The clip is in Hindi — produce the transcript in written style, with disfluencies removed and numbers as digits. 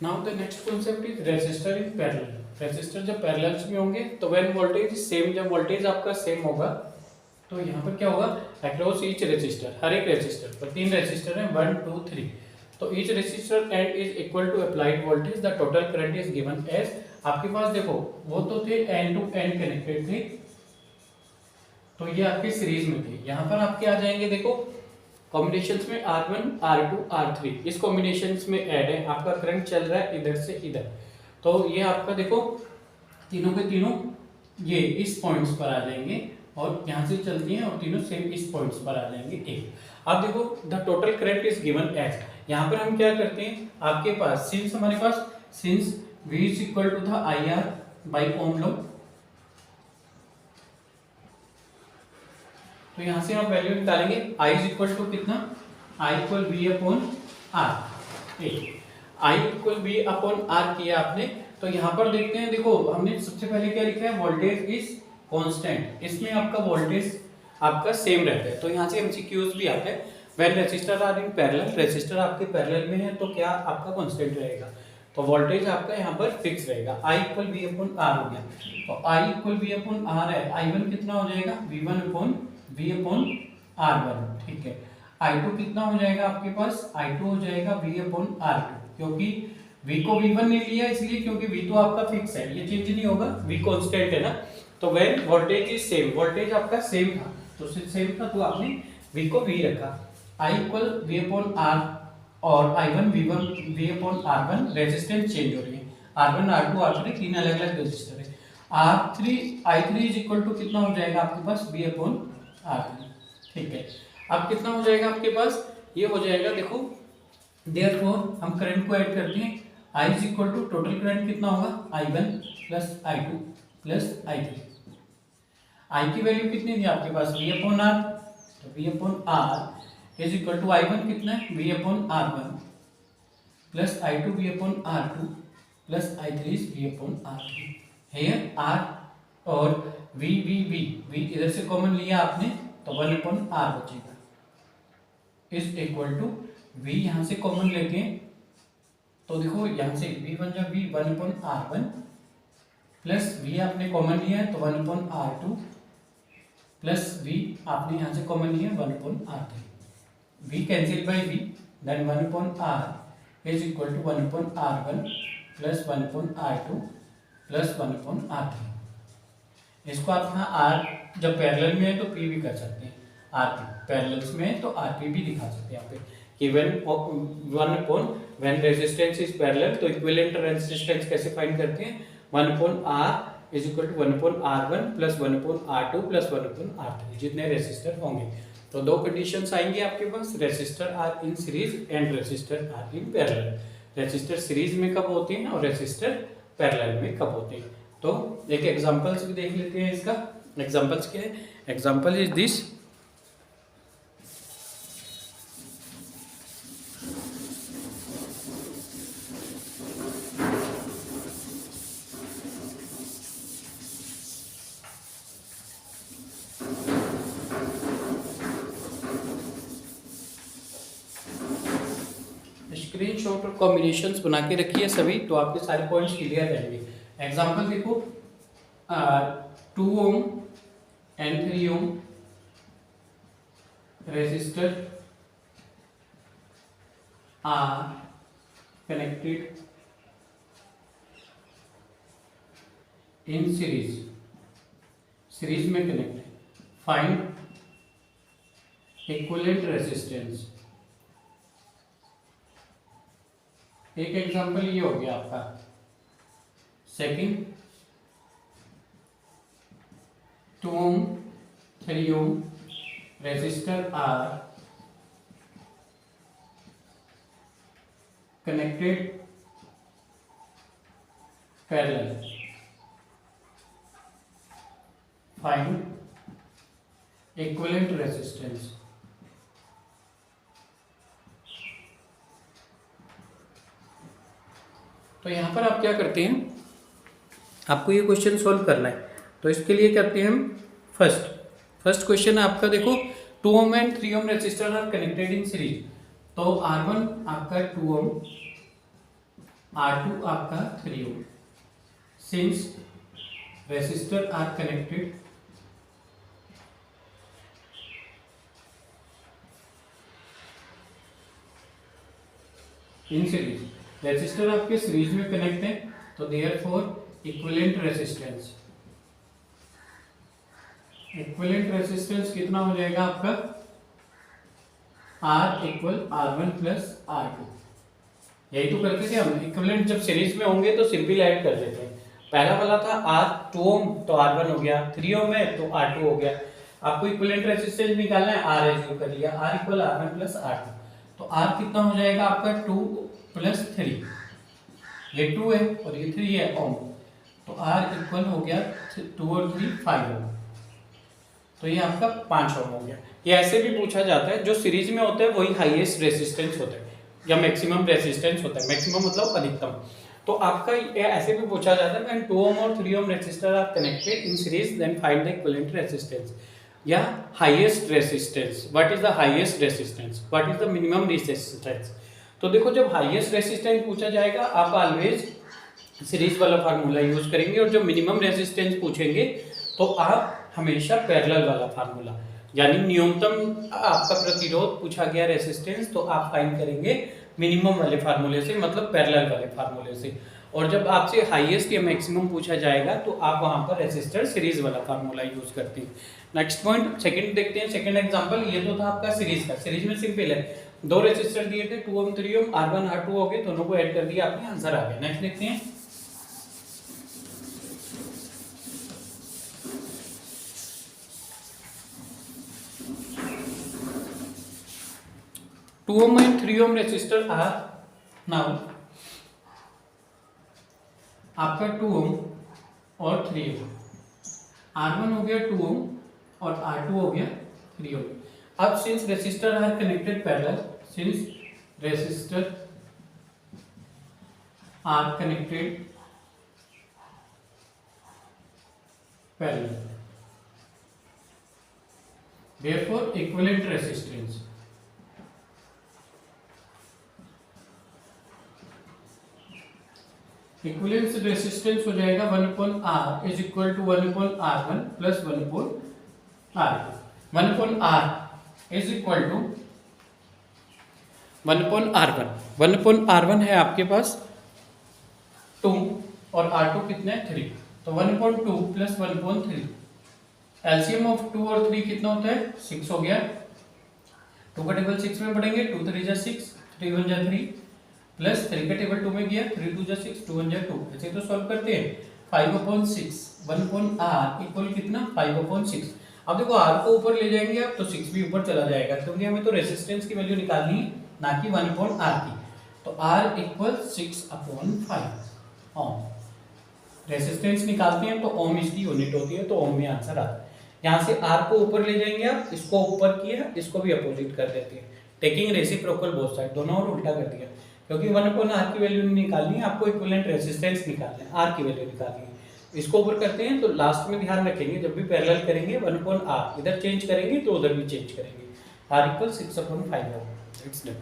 Now the next concept is resistor in parallel. Resistor जब पैरेलल्स में होंगे तो व्हेन वोल्टेज सेम, जब वोल्टेज आपका सेम होगा तो यहाँ पर क्या होगा, अक्रॉस ईच रेसिस्टर, हर एक रेसिस्टर पर, 3 रेसिस्टर हैं 1 2 3, तो each resistor and is equal to applied voltage, the total current is given as. आपके पास देखो वो तो थे एन टू एन कनेक्टेड थे, तो ये आपके सीरीज में थे। यहाँ पर आपके आ जाएंगे देखो कॉम्बिनेशंस में R1 R2 R3, इस कॉम्बिनेशंस में ऐड है, आपका करंट चल रहा है इधर से इधर, तो ये आपका देखो तीनों के तीनों ये इस पॉइंट्स पर आ जाएंगे और यहाँ से चलती हैं और तीनों सेम इस पॉइंट्स पर आ जाएंगे एक। अब देखो the total current is given as, यहाँ पर हम क्या करते हैं, आपके पास सिंस हमारे पास since V is equal to the IR by ohm law, तो यहां से आप वैल्यू निकालेंगे I इज इक्वल टू कितना, I equal V upon R, I equal V upon R किया आपने। तो यहाँ पर देखते हैं, देखो हमने सबसे पहले क्या लिखा है, वोल्टेज इज कांस्टेंट, इसमें आपका वोल्टेज आपका सेम रहता है। तो यहाँ से एमसीक्यूज भी आते हैं, when resistor are in parallel, resistor आपके पैरेलल में है तो क्या आपका कांस्टेंट रहेगा, तो वोल्टेज आपका यहाँ पर फिक्स रहेगा। I equal V upon R हो गया, तो I equal V upon R है, I1 कितना हो जाएगा, V1 upon V upon R1, ठीक है। I2 कितना हो जाएगा आपके पास, I2 हो जाएगा V अपॉन R2, क्योंकि V को V1 ने लिया इसलिए क्योंकि V तो आपका फिक्स है, ये चेंज नहीं होगा, V कांस्टेंट है ना। तो when voltage is same, voltage आपका सेम था तो सेम था तो आपने V को V रखा, I equal V upon R और I1 V upon R1, resistance change हो रही है, R1 R2 R3 तीन अलग अलग रेजिस्टर है। I3 इज इक्वल टू कितना हो जाएगा आपके पास, V अपॉन R3, ठीक है। अब कितना हो जाएगा आपके पास, ये हो जाएगा देखो, देयरफॉर हम करंट को ऐड करते हैं, I is equal to total current कितना होगा, I1 plus I2 plus I3, I की वैल्यू कितनी थी आपके पास, V अपॉन R, तो V upon R is equal to I1 कितना है, V upon R1 plus I2 V upon R2 plus I3 is V upon R3। Here R और V इधर से कॉमन लिया आपने तो 1 अपॉन R बचेगा, इज इक्वल टू V यहाँ से कॉमन लेते हैं तो देखो यहाँ से V बन जा V 1 upon R1 plus V आपने कॉमन लिया है तो 1 अपॉन R2 प्लस V आपने यहाँ से कॉमन लिया 1 upon R3, V cancel by V, then 1 upon R is equal to 1 upon R1 plus 1 upon R2 plus 1 upon R3। इसको आप यहाँ R जब पैरेलल में है तो P भी कर सकते हैं, RP पैरेलल्स में है तो RP भी दिखा सकते हैं यहाँ पे कि व्हेन रेजिस्टेंस इज पैरेलल तो इक्विवेलेंट रेजिस्टेंस कैसे फाइंड करते हैं, 1 upon R is equal to 1 upon R1 plus 1 upon R2 plus 1 upon R3, जितने रेजिस्टर होंगे। तो दो कंडीशंस आएंगे आपके पास, resistor are in series and resistor are in parallel. Resistor series में कब होते हैं और रेजिस्टर पैरेलल में कब होते हैं, तो एक एग्जांपल्स भी देख लेते हैं इसका। एग्जांपल्स क्या है, एग्जांपल इज दिस, स्क्रीनशॉट और कॉम्बिनेशंस बना के रखिए सभी, तो आपके सारे पॉइंट्स क्लियर रहेंगे। एग्जांपल देखो, 2 ohm and 3 ohm resistor are connected in series, series में कनेक्ट है, फाइंड इक्विवेलेंट रेजिस्टेंस। एक एग्जांपल ये हो गया आपका। Second, 2 ohm 3 ohm resistor are connected parallel, find equivalent resistance. तो यहाँ पर आप क्या करते हैं, आपको ये क्वेश्चन सॉल्व करना है, तो इसके लिए करते हैं हम फर्स्ट क्वेश्चन है आपका, देखो 2 ohm and 3 ohm resistor are connected in series, तो R1 आपका 2 ओम R2 आपका 3 ohm. Since resistor are connected in series, resistor आपके सीरीज में कनेक्ट है, तो therefore equivalent resistance, equivalent resistance कितना हो जाएगा आपका, R equal R1 plus R2। यही तो करते थे हम, इक्विवेलेंट जब सीरीज में होंगे तो सिंपल ऐड कर देते हैं। पहला वाला था R 2 ओम तो R1 हो गया, 3 ओम है तो R2 हो गया। आपको इक्विवेलेंट रेसिस्टेंस निकालना है, R एज्यूम कर लिया, R equal R1 plus R2, तो R कितना हो जाएगा आपका 2 प्लस 3, ये 2 है और ये 3 है ओम, तो R इक्वल हो गया 2 और 3 5 ओम, तो ये आपका 5 ओम हो गया। ये ऐसे भी पूछा जाता है, जो सीरीज में होता है वही हाईएस्ट रेसिस्टेंस होता है या मैक्सिमम रेसिस्टेंस होता है, मैक्सिमम मतलब अधिकतम। तो आपका ये ऐसे भी पूछा जाता है, व्हेन 2 ओम और 3 ohm resistor are connected in series then find the equivalent resistance या highest resistance. What is the highest resistance, what is the minimum resistance. तो देखो जब हाईएस्ट रेसिस्टेंस पूछा जाएगा आप ऑलवेज सीरीज वाला फार्मूला यूज करेंगे, और जो मिनिमम रेसिस्टेंस पूछेंगे तो आप हमेशा पैरेलल वाला फार्मूला, यानी न्यूनतम आपका प्रतिरोध पूछा गया रेसिस्टेंस, तो आप फाइंड करेंगे मिनिमम वाले फार्मूले से, मतलब पैरेलल वाले फार्मूले से। और जब आपसे हाईएस्ट या मैक्सिमम पूछा जाएगा तो आप वहां पर रेसिस्टर सीरीज वाला फार्मूला यूज करते हैं। नेक्स्ट पॉइंट सेकंड देखते हैं, सेकंड एग्जांपल। ये तो था आपका सीरीज का, सीरीज में सिंपल है, दो रेसिस्टर दिए थे 2 ओम 3 ओम, R1 R2 हो गए, दोनों को ऐड कर दिया आपने, आंसर आ गया। नेक्स्ट देखते हैं, two ohm and 3 ohm resistor are now, आपका 2 ओम और 3 ओम, R1 हो गया 2 ओम और R2 हो गया 3 ओम। अब since resistor are connected parallel, since resistor are connected parallel, therefore equivalent resistance, equivalence resistance हो जाएगा 1/R is equal to 1/R1 plus 1/R2। 1/R is equal to 1/R1, 1/R1 है आपके पास 2 और R2 कितना है 3, तो 1/2 प्लस 1/3, एलसीएम ऑफ 2 और 3 कितना होता है 6 हो गया, 2 का टेबल 6 में पढ़ेंगे, 2 3 जा 6, 3 1 जा 3, प्लस 3 का टेबल 2 में गया, 3 2 जा 6, 2 1 जा 2, ऐसे तो सॉल्व करते हैं। 5/6 1/R इक्वल कितना 5/6। अब देखो R को ऊपर ले जाएंगे आप तो 6 भी ऊपर चला जाएगा, क्योंकि हमें तो रेसिस्टेंस की वैल्यू निकालनी है, ना कि 1/R की। तो R इक्वल 6/5 ओम। रेसिस्टेंस निकालते हैं तो ओम इसकी यूनिट होती है, तो ओम में आंसर आता है। यहाँ से R को ऊपर ले जाएंगे आप, इसको ऊपर किया, इसको भी अपोजिट कर देते हैं, टेकिंग रेसिप्रोकल बोथ साइड, दोनों और उल्टा कर दिया, क्योंकि 1/R की वैल्यू नहीं निकालनी है, आपको इक्विवेलेंट रेसिस्टेंस निकालना है, R की वैल्यू निकालनी है। इसको ऊपर करते हैं तो लास्ट में ध्यान रखेंगे, जब भी पैरेलल करेंगे 1/R इधर चेंज करेंगे तो उधर भी चेंज करेंगे, R इक्वल 6/5 होगा। It's done.